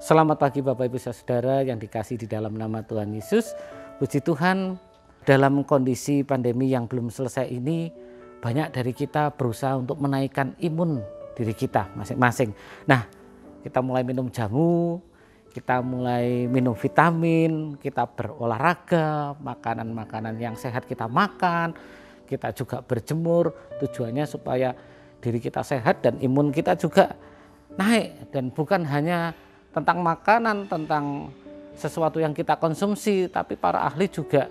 Selamat pagi Bapak Ibu Saudara yang dikasih di dalam nama Tuhan Yesus. Puji Tuhan, dalam kondisi pandemi yang belum selesai ini, banyak dari kita berusaha untuk menaikkan imun diri kita masing-masing. Nah, kita mulai minum jamu, kita mulai minum vitamin, kita berolahraga, makanan-makanan yang sehat kita makan, kita juga berjemur, tujuannya supaya diri kita sehat dan imun kita juga naik. Dan bukan hanya tentang makanan, tentang sesuatu yang kita konsumsi, tapi para ahli juga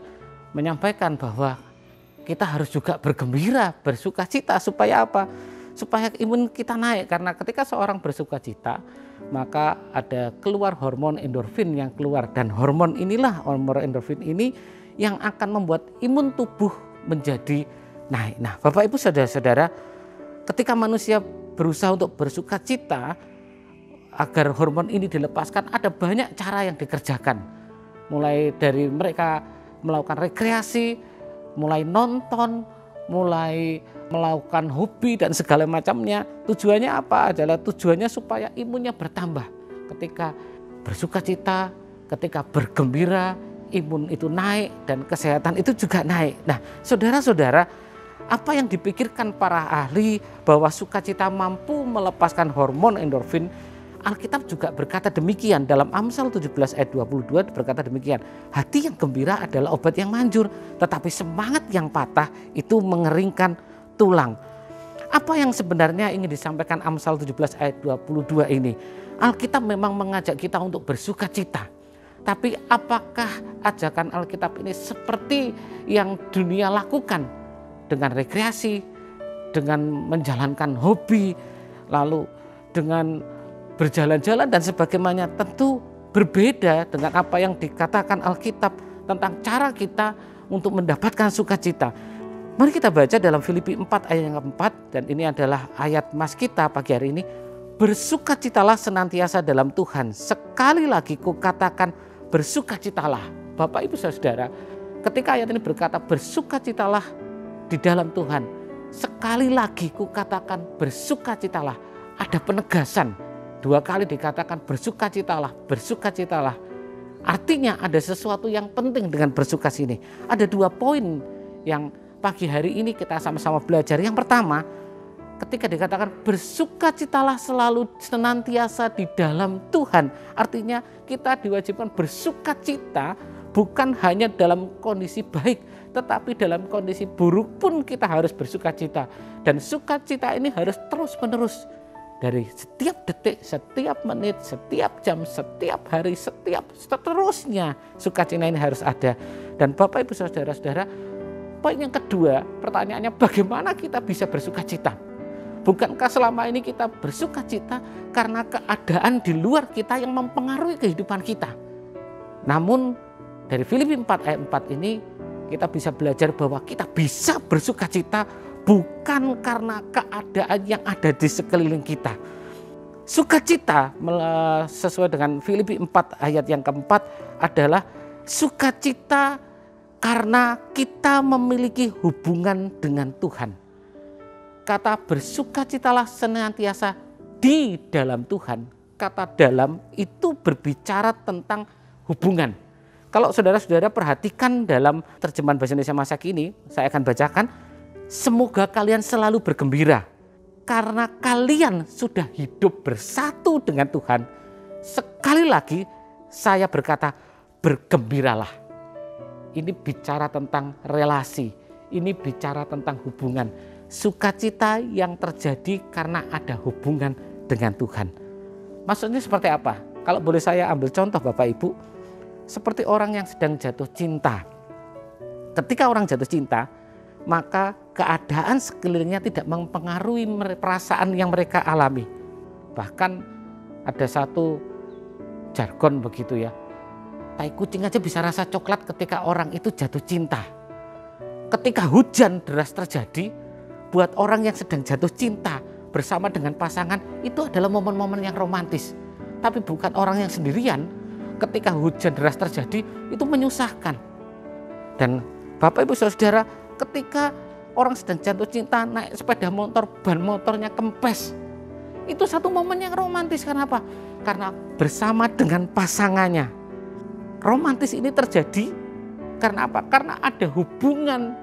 menyampaikan bahwa kita harus juga bergembira, bersuka cita. Supaya apa? Supaya imun kita naik. Karena ketika seorang bersuka cita, maka ada keluar hormon endorfin yang keluar. Dan hormon endorfin ini yang akan membuat imun tubuh menjadi naik. Nah, Bapak Ibu Saudara-saudara, ketika manusia berusaha untuk bersuka cita, agar hormon ini dilepaskan, ada banyak cara yang dikerjakan. Mulai dari mereka melakukan rekreasi, mulai nonton, mulai melakukan hobi dan segala macamnya. Tujuannya apa? Adalah tujuannya supaya imunnya bertambah. Ketika bersuka cita, ketika bergembira, imun itu naik dan kesehatan itu juga naik. Nah, saudara-saudara, apa yang dipikirkan para ahli bahwa sukacita mampu melepaskan hormon endorfin? Alkitab juga berkata demikian. Dalam Amsal 17 ayat 22 berkata demikian. Hati yang gembira adalah obat yang manjur, tetapi semangat yang patah itu mengeringkan tulang. Apa yang sebenarnya ingin disampaikan Amsal 17 ayat 22 ini? Alkitab memang mengajak kita untuk bersuka cita. Tapi apakah ajakan Alkitab ini seperti yang dunia lakukan? Dengan rekreasi, dengan menjalankan hobi, lalu dengan berjalan-jalan dan sebagainya, tentu berbeda dengan apa yang dikatakan Alkitab tentang cara kita untuk mendapatkan sukacita. Mari kita baca dalam Filipi 4 ayat yang keempat, dan ini adalah ayat mas kita pagi hari ini. Bersukacitalah senantiasa dalam Tuhan. Sekali lagi kukatakan bersukacitalah. Bapak Ibu Saudara, ketika ayat ini berkata bersukacitalah di dalam Tuhan, sekali lagi kukatakan bersukacitalah, ada penegasan. 2 kali dikatakan bersukacitalah, bersukacitalah. Artinya ada sesuatu yang penting dengan bersukacita ini. Ada 2 poin yang pagi hari ini kita sama-sama belajar. Yang pertama, ketika dikatakan bersukacitalah selalu senantiasa di dalam Tuhan. Artinya kita diwajibkan bersukacita bukan hanya dalam kondisi baik, tetapi dalam kondisi buruk pun kita harus bersukacita. Dan sukacita ini harus terus-menerus. Dari setiap detik, setiap menit, setiap jam, setiap hari, setiap seterusnya sukacita ini harus ada. Dan Bapak Ibu Saudara-saudara, poin yang kedua, pertanyaannya bagaimana kita bisa bersukacita? Bukankah selama ini kita bersukacita karena keadaan di luar kita yang mempengaruhi kehidupan kita? Namun dari Filipi 4 ayat 4 ini kita bisa belajar bahwa kita bisa bersukacita bukan karena keadaan yang ada di sekeliling kita. Sukacita sesuai dengan Filipi 4 ayat yang keempat adalah sukacita karena kita memiliki hubungan dengan Tuhan. Kata bersukacitalah senantiasa di dalam Tuhan. Kata dalam itu berbicara tentang hubungan. Kalau saudara-saudara perhatikan dalam terjemahan bahasa Indonesia masa kini, saya akan bacakan. Semoga kalian selalu bergembira karena kalian sudah hidup bersatu dengan Tuhan. Sekali lagi saya berkata, bergembiralah. Ini bicara tentang relasi, ini bicara tentang hubungan. Sukacita yang terjadi karena ada hubungan dengan Tuhan. Maksudnya seperti apa? Kalau boleh saya ambil contoh Bapak Ibu, seperti orang yang sedang jatuh cinta. Ketika orang jatuh cinta, maka keadaan sekelilingnya tidak mempengaruhi perasaan yang mereka alami. Bahkan ada satu jargon begitu ya, tai kucing aja bisa rasa coklat ketika orang itu jatuh cinta. Ketika hujan deras terjadi, buat orang yang sedang jatuh cinta bersama dengan pasangan, itu adalah momen-momen yang romantis. Tapi bukan orang yang sendirian, ketika hujan deras terjadi, itu menyusahkan. Dan Bapak Ibu Saudara, ketika orang sedang jatuh cinta naik sepeda motor, ban motornya kempes, itu satu momen yang romantis. Karena apa? karena bersama dengan pasangannya. Romantis ini terjadi karena apa? Karena ada hubungan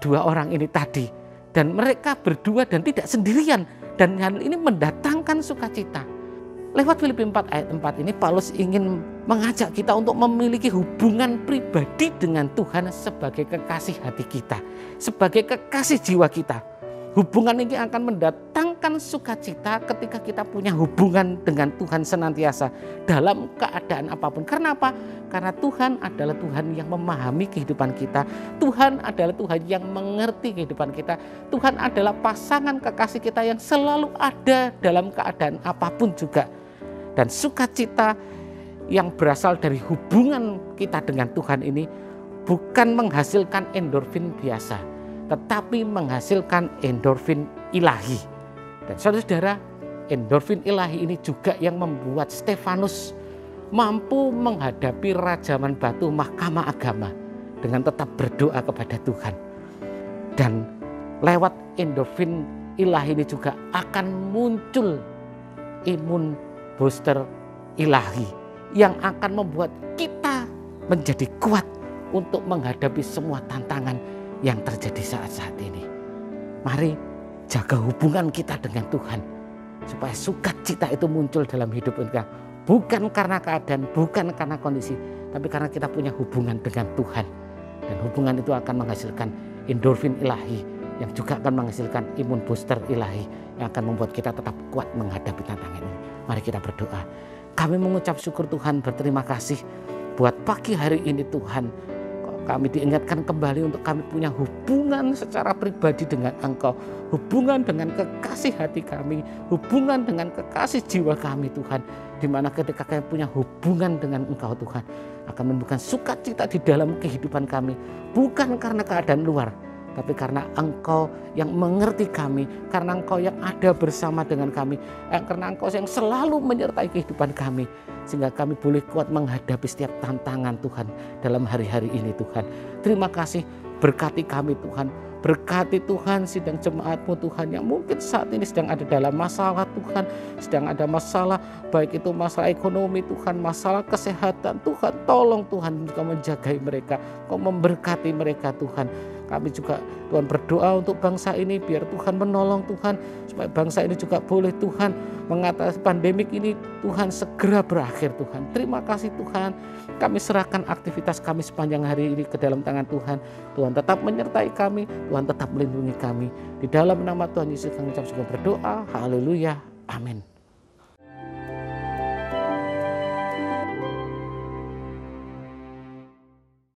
dua orang ini tadi. Dan mereka berdua dan tidak sendirian. Dan hal ini mendatangkan sukacita. Lewat Filipi 4 ayat 4 ini Paulus ingin mengajak kita untuk memiliki hubungan pribadi dengan Tuhan sebagai kekasih hati kita. Sebagai kekasih jiwa kita. Hubungan ini akan mendatangkan sukacita ketika kita punya hubungan dengan Tuhan senantiasa dalam keadaan apapun. Karena apa? Karena Tuhan adalah Tuhan yang memahami kehidupan kita. Tuhan adalah Tuhan yang mengerti kehidupan kita. Tuhan adalah pasangan kekasih kita yang selalu ada dalam keadaan apapun juga. Dan sukacita yang berasal dari hubungan kita dengan Tuhan ini bukan menghasilkan endorfin biasa, tetapi menghasilkan endorfin ilahi. Dan saudara-saudara, endorfin ilahi ini juga yang membuat Stefanus mampu menghadapi rajaman batu mahkamah agama dengan tetap berdoa kepada Tuhan. Dan lewat endorfin ilahi ini juga akan muncul imun booster ilahi yang akan membuat kita menjadi kuat untuk menghadapi semua tantangan yang terjadi saat-saat ini. Mari jaga hubungan kita dengan Tuhan supaya sukacita itu muncul dalam hidup kita. Bukan karena keadaan, bukan karena kondisi, tapi karena kita punya hubungan dengan Tuhan. Dan hubungan itu akan menghasilkan endorfin ilahi yang juga akan menghasilkan imun booster ilahi yang akan membuat kita tetap kuat menghadapi tantangan ini. Mari kita berdoa. Kami mengucap syukur Tuhan, berterima kasih buat pagi hari ini Tuhan. Kami diingatkan kembali untuk kami punya hubungan secara pribadi dengan Engkau. Hubungan dengan kekasih hati kami. Hubungan dengan kekasih jiwa kami Tuhan. Dimana ketika kami punya hubungan dengan Engkau Tuhan, akan menimbulkan sukacita di dalam kehidupan kami. Bukan karena keadaan luar, tapi karena Engkau yang mengerti kami, karena Engkau yang ada bersama dengan kami, karena Engkau yang selalu menyertai kehidupan kami, sehingga kami boleh kuat menghadapi setiap tantangan Tuhan dalam hari-hari ini Tuhan. Terima kasih, berkati kami Tuhan, berkati Tuhan sidang jemaat-Mu Tuhan yang mungkin saat ini sedang ada dalam masalah Tuhan, sedang ada masalah, baik itu masalah ekonomi Tuhan, masalah kesehatan Tuhan, tolong Tuhan Engkau menjagai mereka, Engkau memberkati mereka Tuhan. Kami juga Tuhan berdoa untuk bangsa ini biar Tuhan menolong Tuhan supaya bangsa ini juga boleh Tuhan mengatasi pandemik ini Tuhan segera berakhir Tuhan. Terima kasih Tuhan, kami serahkan aktivitas kami sepanjang hari ini ke dalam tangan Tuhan. Tuhan tetap menyertai kami, Tuhan tetap melindungi kami. Di dalam nama Tuhan Yesus kami ucap syukur berdoa, haleluya, amin.